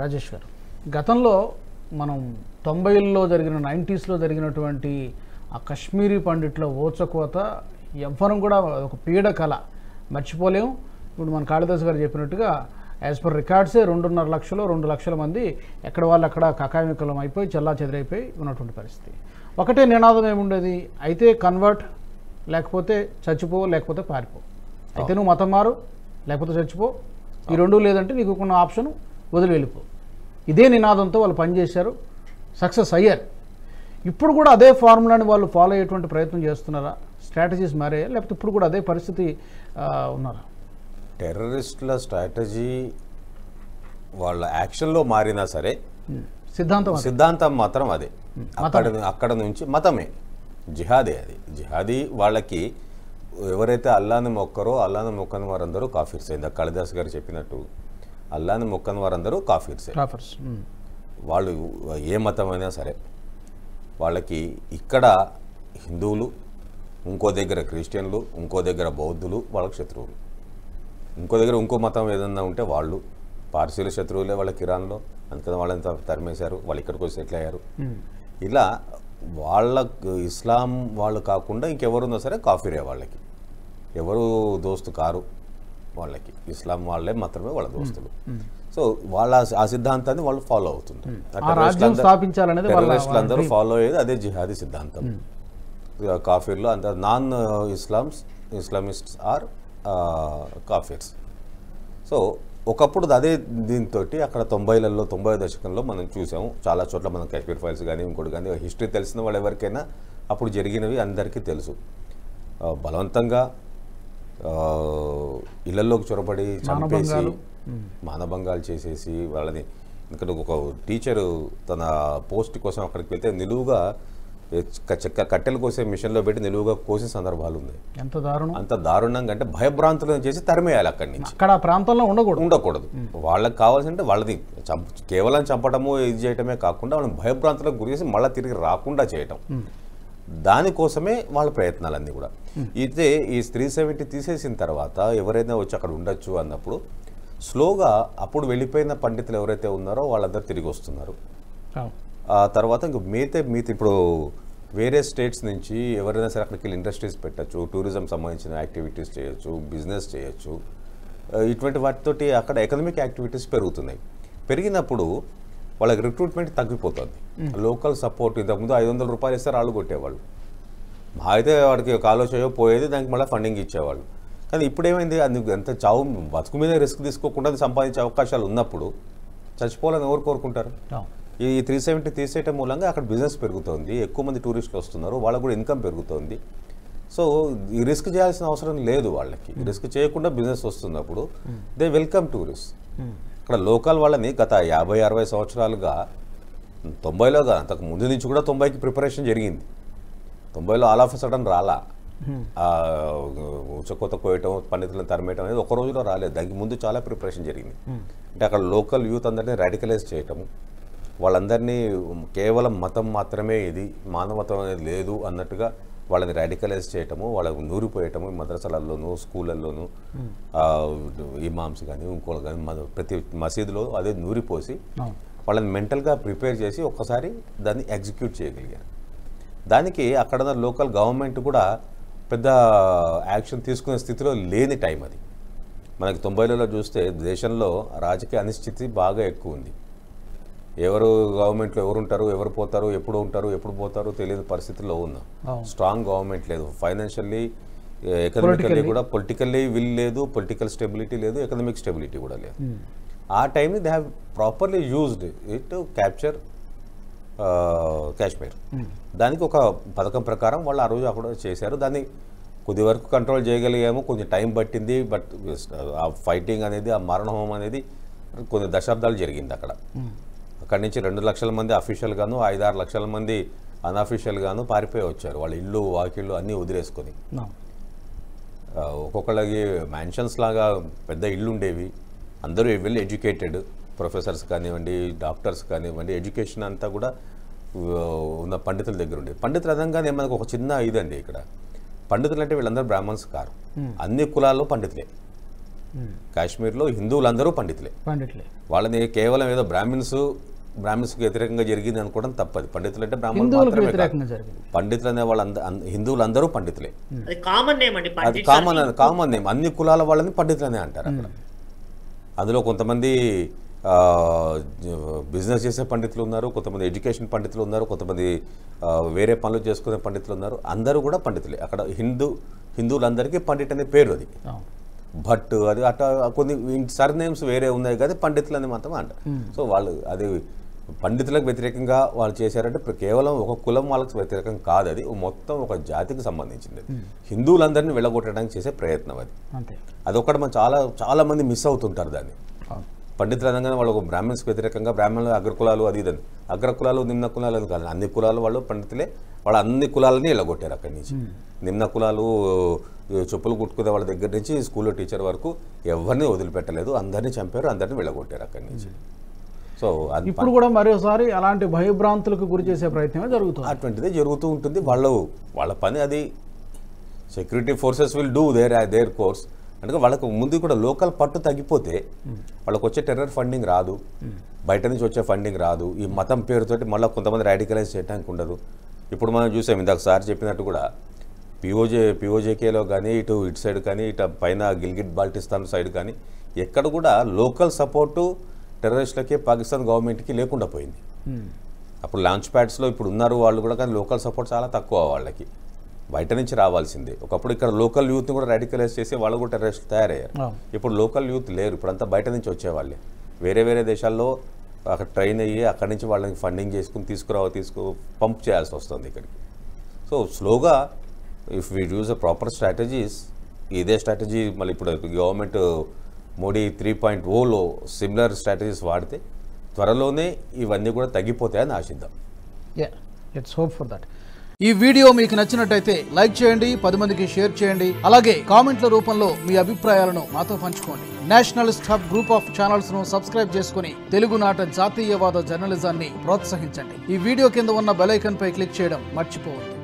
రాజేష్ గారు, గతంలో మనం 90ల్లో జరిగిన 90స్లో జరిగినటువంటి ఆ కశ్మీరీ పండిట్లో ఓచకోత ఎవ్వరం కూడా ఒక పీడ కళ మర్చిపోలేము. ఇప్పుడు మన కాళిదాస్ గారు చెప్పినట్టుగా యాజ్ పర్ రికార్డ్సే 2.5 లక్షల మంది ఎక్కడ వాళ్ళు అక్కడ కకామికలం అయిపోయి చల్లా చెదరైపోయి ఉన్నటువంటి పరిస్థితి. ఒకటే నినాదం ఏముండేది, అయితే కన్వర్ట్, లేకపోతే చచ్చిపో, లేకపోతే పారిపో. అయితే నువ్వు మతం మారు, లేకపోతే చచ్చిపో, ఈ రెండు లేదంటే నీకు కొన్ని ఆప్షన్ వదిలి వెళ్ళిపో. ఇదే నినాదంతో వాళ్ళు పనిచేశారు, సక్సెస్ అయ్యారు. ఇప్పుడు కూడా అదే ఫార్ములాని వాళ్ళు ఫాలో అయ్యేటువంటి ప్రయత్నం చేస్తున్నారా? స్ట్రాటజీస్ మారాయా, లేకపోతే ఇప్పుడు కూడా అదే పరిస్థితి ఉన్నారా? టెర్రరిస్టుల స్ట్రాటజీ వాళ్ళ యాక్షన్లో మారినా సరే సిద్ధాంతం మాత్రం అదే. అక్కడ నుంచి మతమే, జిహాదే. అది జిహాదీ. వాళ్ళకి ఎవరైతే అల్లాని మొక్కరో అల్లాని మొక్కని వారందరూ కాఫీర్స్ అయింది. కాళిదాస్ గారు చెప్పినట్టు అల్లాని మొక్కని వారందరూ కాఫీర్సే. వాళ్ళు ఏ మతం అయినా సరే వాళ్ళకి ఇక్కడ హిందువులు, ఇంకో దగ్గర క్రిస్టియన్లు, ఇంకో దగ్గర బౌద్ధులు వాళ్ళకి శత్రువులు. ఇంకో దగ్గర ఇంకో మతం ఏదన్నా ఉంటే వాళ్ళు పార్సీల శత్రువులే వాళ్ళకి ఇరాన్లో, అందుకని వాళ్ళని తరిమేశారు, వాళ్ళు ఇక్కడికి వచ్చి సెటిల్ అయ్యారు. ఇలా వాళ్ళకు ఇస్లాం వాళ్ళు కాకుండా ఇంకెవరున్నా సరే కాఫీరే వాళ్ళకి. ఎవరు దోస్తు కారు వాళ్ళకి, ఇస్లాం వాళ్ళే మాత్రమే వాళ్ళ దోస్తులు. సో వాళ్ళ ఆ సిద్ధాంతాన్ని వాళ్ళు ఫాలో అవుతుంటారు. టెర్రరిస్టులందరూ ఫాలో అయ్యేది అదే జిహాదీ సిద్ధాంతం. కాఫీర్లు అంత నాన్ ఇస్లామిస్ట్స్ ఆర్ కాఫీర్స్. సో ఒకప్పుడు అదే దీంతో అక్కడ 90 దశకంలో మనం చూసాము చాలా చోట్ల. మనం కాశ్మీర్ ఫైల్స్ కానీ ఇంకోటి కానీ హిస్టరీ తెలిసిన వాళ్ళు ఎవరికైనా అప్పుడు జరిగినవి అందరికీ తెలుసు. బలవంతంగా ఇళ్లలోకి చొరబడి చంపేసి మానభంగాలు చేసేసి వాళ్ళని. ఎందుకంటే ఒక టీచరు తన పోస్ట్ కోసం అక్కడికి వెళ్తే నిలువుగా కట్టెలు కోసే మిషన్లో పెట్టి నిలువుగా కోసే సందర్భాలు ఉన్నాయి. అంత దారుణంగా అంటే భయభ్రాంతులను చేసి తరిమేయాలి అక్కడి నుంచి. అక్కడ ప్రాంతంలో ఉండకూడదు. వాళ్ళకి కావాల్సింటే వాళ్ళది కేవలం చంపడము ఇది చేయటమే కాకుండా వాళ్ళని భయభ్రాంతులకు గురి చేసి మళ్ళీ తిరిగి రాకుండా చేయటం. దానికోసమే వాళ్ళ ప్రయత్నాలన్నీ కూడా. అయితే ఈ 370 తీసేసిన తర్వాత ఎవరైనా వచ్చి అక్కడ ఉండొచ్చు అన్నప్పుడు స్లోగా అప్పుడు వెళ్ళిపోయిన పండితులు ఎవరైతే ఉన్నారో వాళ్ళందరూ తిరిగి వస్తున్నారు. ఆ తర్వాత ఇంక మిగతా ఇప్పుడు వేరే స్టేట్స్ నుంచి ఎవరైనా సరే అక్కడికి వెళ్ళి ఇండస్ట్రీస్ పెట్టచ్చు, టూరిజం సంబంధించిన యాక్టివిటీస్ చేయొచ్చు, బిజినెస్ చేయొచ్చు. ఇటువంటి వాటితోటి అక్కడ ఎకనామిక్ యాక్టివిటీస్ పెరుగుతున్నాయి. పెరిగినప్పుడు వాళ్ళకి రిక్రూట్మెంట్ తగ్గిపోతుంది. లోకల్ సపోర్ట్ ఇంతకుముందు 500 రూపాయలు ఇస్తే రాళ్ళు కొట్టేవాళ్ళు. అయితే వాడికి కాలో చేయో పోయేది, దానికి మళ్ళీ ఫండింగ్ ఇచ్చేవాళ్ళు. కానీ ఇప్పుడు ఏమైంది, అది ఎంత చావు బతుకు మీద రిస్క్ తీసుకోకుండా సంపాదించే అవకాశాలు ఉన్నప్పుడు చచ్చిపోవాలని ఎవరు కోరుకుంటారు? ఈ 370 తీసేయటం మూలంగా అక్కడ బిజినెస్ పెరుగుతుంది, ఎక్కువ మంది టూరిస్టులు వస్తున్నారు, వాళ్ళకు కూడా ఇన్కమ్ పెరుగుతుంది. సో ఈ రిస్క్ చేయాల్సిన అవసరం లేదు వాళ్ళకి. రిస్క్ చేయకుండా బిజినెస్ వస్తున్నప్పుడు దే వెల్కమ్ టూరిస్ట్. ఇక్కడ లోకల్ వాళ్ళని గత 50-60 సంవత్సరాలుగా 90లో అంతకు ముందు నుంచి కూడా 90కి ప్రిపరేషన్ జరిగింది. 90లో ఆల్ ఆఫ్ సడన్ రాలా. ఉచ్చకోత కోయటం, పండితులను తరిమేయటం అనేది ఒక రోజులో రాలేదు. దానికి ముందు చాలా ప్రిపరేషన్ జరిగింది. అంటే అక్కడ లోకల్ యూత్ అందరినీ రాడికలైజ్ చేయటము, వాళ్ళందరినీ కేవలం మతం మాత్రమే ఇది, మానవత్వం అనేది లేదు అన్నట్టుగా వాళ్ళని రాడికలైజ్ చేయటము, వాళ్ళకు నూరిపోయటము. మద్రసాలలోనూ స్కూళ్ళల్లోనూ ఇమామ్స్ కానీ ఇంకోళ్ళు కానీ ప్రతి మసీదులో అదే నూరిపోసి వాళ్ళని మెంటల్గా ప్రిపేర్ చేసి ఒక్కసారి దాన్ని ఎగ్జిక్యూట్ చేయగలిగారు. దానికి అక్కడ లోకల్ గవర్నమెంట్ కూడా పెద్ద యాక్షన్ తీసుకునే స్థితిలో లేని టైం అది. మనకి 90లలో చూస్తే దేశంలో రాజకీయ అనిశ్చితి బాగా ఎక్కువ ఉంది. ఎవరు గవర్నమెంట్లో ఎవరు ఉంటారు, ఎవరు పోతారు, ఎప్పుడు ఉంటారు, ఎప్పుడు పోతారు తెలియని పరిస్థితుల్లో ఉన్నాం. స్ట్రాంగ్ గవర్నమెంట్ లేదు, ఫైనాన్షియల్లీ ఎకనామికల్లీ కూడా పొలిటికల్లీ విల్ లేదు, పొలిటికల్ స్టెబిలిటీ లేదు, ఎకనామిక్ స్టెబిలిటీ కూడా లేదు. ఆ టైంని they have properly used it to capture Kashmir. దానికి ఒక పథకం ప్రకారం వాళ్ళు ఆ రోజు అక్కడ చేశారు. దాన్ని కొద్ది వరకు కంట్రోల్ చేయగలిగాము, కొంచెం టైం పట్టింది. బట్ ఆ ఫైటింగ్ అనేది, ఆ మరణహోమం అనేది కొన్ని దశాబ్దాలు జరిగింది అక్కడ. అక్కడి నుంచి 2 లక్షల మంది అఫీషియల్గాను, 5-6 లక్షల మంది అన్అఫీషియల్గాను పారిపోయి వచ్చారు. వాళ్ళ ఇల్లు వాకిళ్ళు అన్నీ వదిలేసుకొని. ఒక్కొక్కళ్ళకి మ్యాన్షన్స్ లాగా పెద్ద ఇల్లు ఉండేవి. అందరూ వెల్ ఎడ్యుకేటెడ్, ప్రొఫెసర్స్ కానివ్వండి, డాక్టర్స్ కానివ్వండి, ఎడ్యుకేషన్ అంతా కూడా ఉన్న పండితుల దగ్గర ఉండేది. పండితులు అనగానే మనకు ఒక చిన్న ఇదండి ఇక్కడ. పండితులు అంటే వీళ్ళందరూ బ్రాహ్మణ్స్ కారు, అన్ని కులాల్లో పండితులే. కాశ్మీర్లో హిందువులందరూ పండితులే. వాళ్ళని కేవలం ఏదో బ్రాహ్మిన్స్కి వ్యతిరేకంగా జరిగింది అనుకోవడం తప్పది. పండితులు అంటే బ్రాహ్మణులు మాత్రమే కాదు, పండితులు అనే వాళ్ళ హిందువులందరూ పండితులే. అది కామన్ నేమ్. అన్ని కులాల వాళ్ళని పండితులనే అంటారు అక్కడ. అందులో కొంతమంది బిజినెస్ చేసే పండితులు ఉన్నారు, కొంతమంది ఎడ్యుకేషన్ పండితులు ఉన్నారు, కొంతమంది వేరే పనులు చేసుకునే పండితులు ఉన్నారు. అందరూ కూడా పండితులే అక్కడ. హిందువులందరికీ పండిట్ అనే పేరు అది. భట్ అది అట్లా కొన్ని సర్నేమ్స్ వేరే ఉన్నాయి కానీ పండితులు అని మాత్రం అంటారు. సో వాళ్ళు అది పండితులకు వ్యతిరేకంగా వాళ్ళు చేశారంటే కేవలం ఒక కులం వాళ్ళకి వ్యతిరేకం కాదు, అది మొత్తం ఒక జాతికి సంబంధించింది. హిందువులందరినీ వెళ్ళగొట్టడానికి చేసే ప్రయత్నం అది. అదొక్కటి మనం చాలా మంది మిస్ అవుతుంటారు దాన్ని. పండితులు అనగానే వాళ్ళు ఒక బ్రాహ్మణ్స్కి వ్యతిరేకంగా బ్రాహ్మణులు అగ్రకులాలు అది ఇదని, అగ్రకులాలు నిమ్న కులాలు అని కాదు, అన్ని కులాలు వాళ్ళు పండితులే. వాళ్ళు అన్ని కులాలని వెళ్ళగొట్టారు అక్కడి నుంచి. నిమ్న కులాలు చెప్పులు కుట్టుకునే వాళ్ళ దగ్గర నుంచి స్కూల్లో టీచర్ వరకు ఎవరిని వదిలిపెట్టలేదు, అందరినీ చంపారు, అందరినీ వెళ్ళగొట్టారు అక్కడి నుంచి. సో అది ఇప్పుడు కూడా మరోసారి అలాంటి భయభ్రాంతులకు గురి చేసే ప్రయత్నమే జరుగుతుంది. అటువంటిదే జరుగుతూ ఉంటుంది. వాళ్ళ పని అది. Security forces will do their course. అంటే వాళ్ళకు ముందు కూడా లోకల్ పట్టు తగ్గిపోతే వాళ్ళకి వచ్చే టెర్రర్ ఫండింగ్ రాదు, బయట నుంచి వచ్చే ఫండింగ్ రాదు. ఈ మతం పేరుతోటి మళ్ళీ కొంతమంది రాడికలైజ్ చేయడానికి ఉండదు. ఇప్పుడు మనం చూసాం ఇందాక సార్ చెప్పినట్టు కూడా పిఓజేకేలో కానీ ఇటు సైడ్ కానీ ఇటు పైన గిల్గిట్ బాల్టిస్తాన్ సైడ్ కానీ ఎక్కడ కూడా లోకల్ సపోర్టు టెర్రరిస్టులకి పాకిస్తాన్ గవర్నమెంట్కి లేకుండా పోయింది. అప్పుడు లాంచ్ ప్యాడ్స్లో ఇప్పుడు ఉన్నారు వాళ్ళు కూడా, కానీ లోకల్ సపోర్ట్ చాలా తక్కువ వాళ్ళకి, బయట నుంచి రావాల్సిందే. ఒకప్పుడు ఇక్కడ లోకల్ యూత్ని కూడా రాడికలైజ్ చేసి వాళ్ళు కూడా టెర్రరిస్టులు తయారయ్యారు. ఇప్పుడు లోకల్ యూత్ లేరు, ఇప్పుడంతా బయట నుంచి వచ్చేవాళ్ళే. వేరే దేశాల్లో అక్కడ ట్రైన్ అయ్యి అక్కడి నుంచి వాళ్ళని ఫండింగ్ చేసుకుని పంప్ చేయాల్సి వస్తుంది ఇక్కడికి. సో స్లోగా if we use a proper strategies, ఇదే స్ట్రాటజీ మళ్ళీ ఇప్పుడు గవర్నమెంట్ మోడీ 3.0లో సిమిలర్ స్ట్రాటజీస్ వాడితే త్వరలోనే ఇవన్నీ కూడా తగ్గిపోతాయని ఆశిద్దాం. Let's hope for that. ఈ వీడియో మీకు నచ్చినట్టయితే లైక్ చేయండి, 10 మందికి షేర్ చేయండి. అలాగే కామెంట్ల రూపంలో మీ అభిప్రాయాలను మాతో పంచుకోండి. Nationalist hub group of channels ను సబ్స్క్రైబ్ చేసుకుని తెలుగునాట జాతీయవాద జర్నలిజాన్ని ప్రోత్సహించండి. ఈ వీడియో కింద ఉన్న బెల్ ఐకాన్ పై క్లిక్ చేయడం మర్చిపోవద్దు.